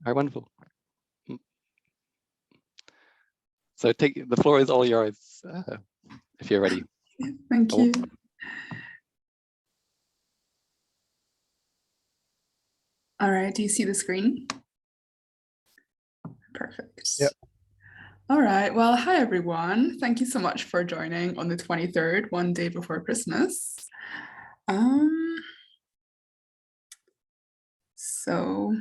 All right, wonderful. So the floor is all yours if you're ready. Thank you. All right, do you see the screen? Perfect. Yep. All right, well, hi everyone. Thank you so much for joining on the 23rd, one day before Christmas. So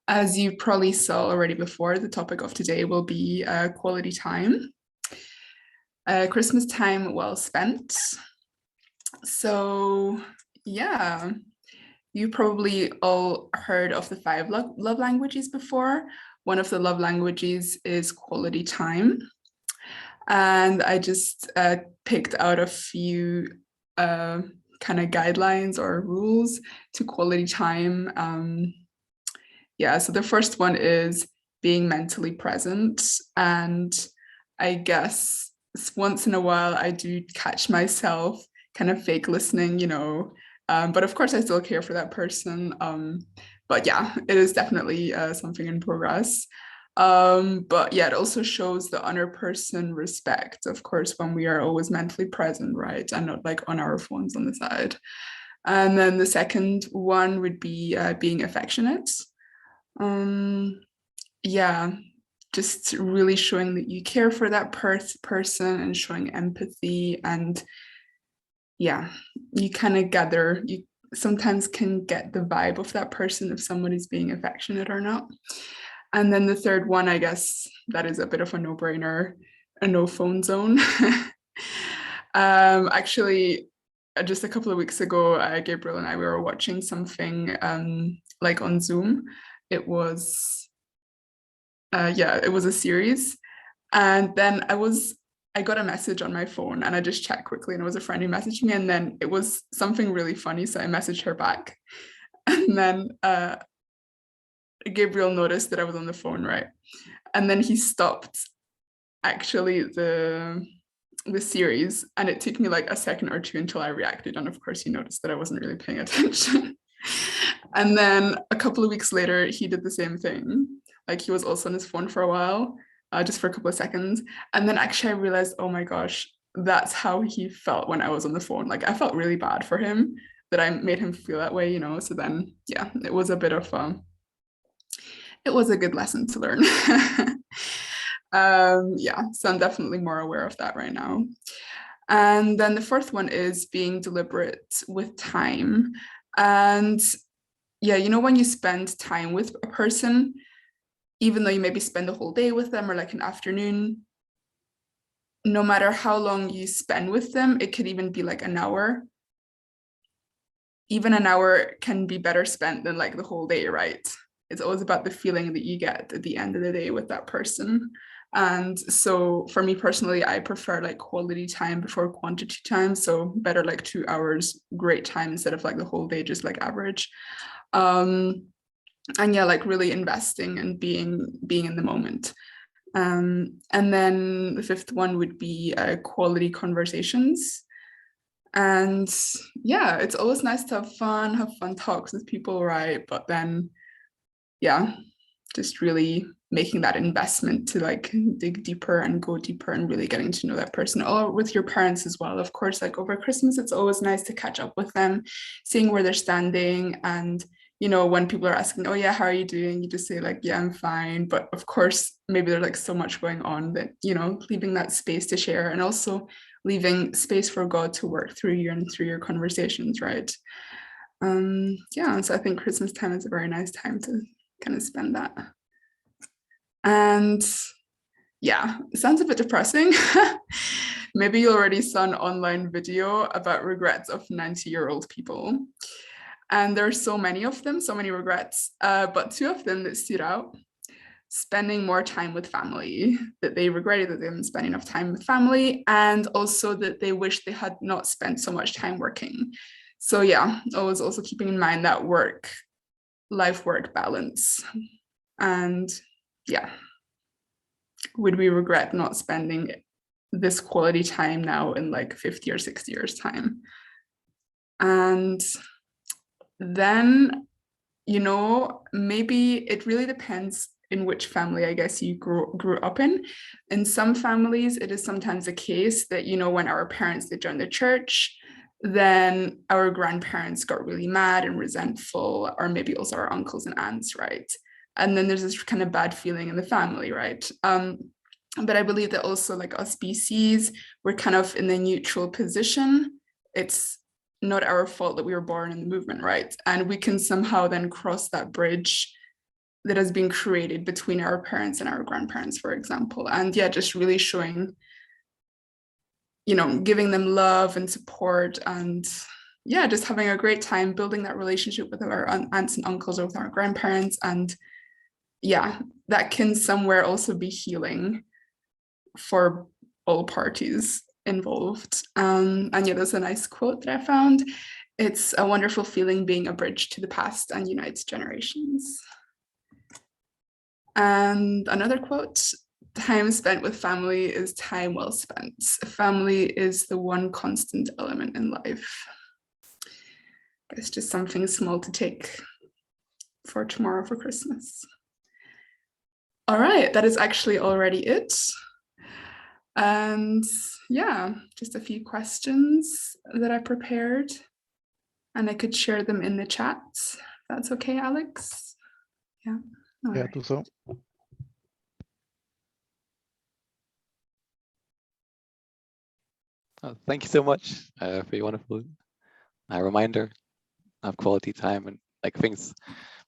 as you probably saw already before, the topic of today will be quality time. Christmas time well spent. So yeah, you probably all heard of the 5 love languages before. One of the love languages is quality time. And I just picked out a few kind of guidelines or rules to quality time. Yeah, so the first one is being mentally present. And I guess once in a while I do catch myself kind of fake listening, you know, but of course I still care for that person. But yeah, it is definitely something in progress. But yeah, it also shows the other person respect, of course, when we are always mentally present, right? And not like on our phones on the side. And then the second one would be being affectionate. Yeah, just really showing that you care for that person and showing empathy. And yeah, you kind of you sometimes can get the vibe of that person if someone is being affectionate or not. And then the third one, I guess that is a bit of a no-brainer, a no phone zone. Actually, just a couple of weeks ago, Gabriel and I, we were watching something like on Zoom. It was, it was a series. And then I got a message on my phone and I just checked quickly and it was a friend who messaged me and then it was something really funny. So I messaged her back. And then Gabriel noticed that I was on the phone, right? And then he stopped actually the series and it took me like a second or two until I reacted. And of course he noticed that I wasn't really paying attention. And then a couple of weeks later, he did the same thing. Like he was also on his phone for a while, just for a couple of seconds. And then actually I realized, oh my gosh, that's how he felt when I was on the phone. Like I felt really bad for him that I made him feel that way, you know? So then, yeah, it was a bit of, it was a good lesson to learn. Yeah, so I'm definitely more aware of that right now. And then the fourth one is being deliberate with time. And yeah, you know, when you spend time with a person, even though you maybe spend the whole day with them or like an afternoon, no matter how long you spend with them, it could even be like an hour. Even an hour can be better spent than like the whole day, right? It's always about the feeling that you get at the end of the day with that person. And so for me personally, I prefer like quality time before quantity time. So better like 2 hours, great time instead of like the whole day, just like average. And yeah, like really investing and being in the moment. And then the fifth one would be quality conversations. And yeah, it's always nice to have fun talks with people, right? But then, yeah, just really making that investment to like dig deeper and go deeper and really getting to know that person, or with your parents as well. Of course, like over Christmas, it's always nice to catch up with them, seeing where they're standing. And, you know, when people are asking, oh yeah, how are you doing? You just say like, yeah, I'm fine. But of course, maybe there's like so much going on that, you know, leaving that space to share and also leaving space for God to work through you and through your conversations, right? Yeah, so I think Christmas time is a very nice time to kind of spend that. And yeah, it sounds a bit depressing. Maybe you already saw an online video about regrets of 90-year-old people. And there are so many of them, so many regrets, but 2 of them that stood out: spending more time with family, that they regretted that they didn't spend enough time with family, and also that they wish they had not spent so much time working. So yeah, always also keeping in mind that life-work balance. And yeah, would we regret not spending this quality time now in like 50 or 60 years time? And then you know, maybe it really depends in which family I guess you grew up in. In some families, it is sometimes the case that, you know, when our parents they joined the church, then our grandparents got really mad and resentful, or maybe also our uncles and aunts, right? And then there's this kind of bad feeling in the family, right? But I believe that also like us BCs, we're kind of in the neutral position. It's not our fault that we were born in the movement, right? And we can somehow then cross that bridge that has been created between our parents and our grandparents, for example. And yeah, just really showing, you know, giving them love and support, and yeah, just having a great time building that relationship with our aunts and uncles or with our grandparents. And yeah, that can somewhere also be healing for all parties involved. And yeah, there's a nice quote that I found. It's a wonderful feeling being a bridge to the past and unites generations. And another quote, time spent with family is time well spent. Family is the one constant element in life. It's just something small to take for tomorrow for Christmas. All right, that is actually already it. And yeah, just a few questions that I prepared, and I could share them in the chat. That's okay, Alex? Yeah. All Yeah, right. do so. Thank you so much for your wonderful reminder of quality time and like things,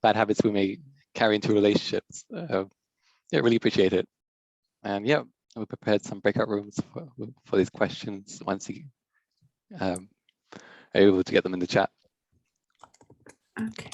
bad habits we may carry into relationships. Yeah, really appreciate it. And yeah, we prepared some breakout rooms for these questions once you are able to get them in the chat. Okay.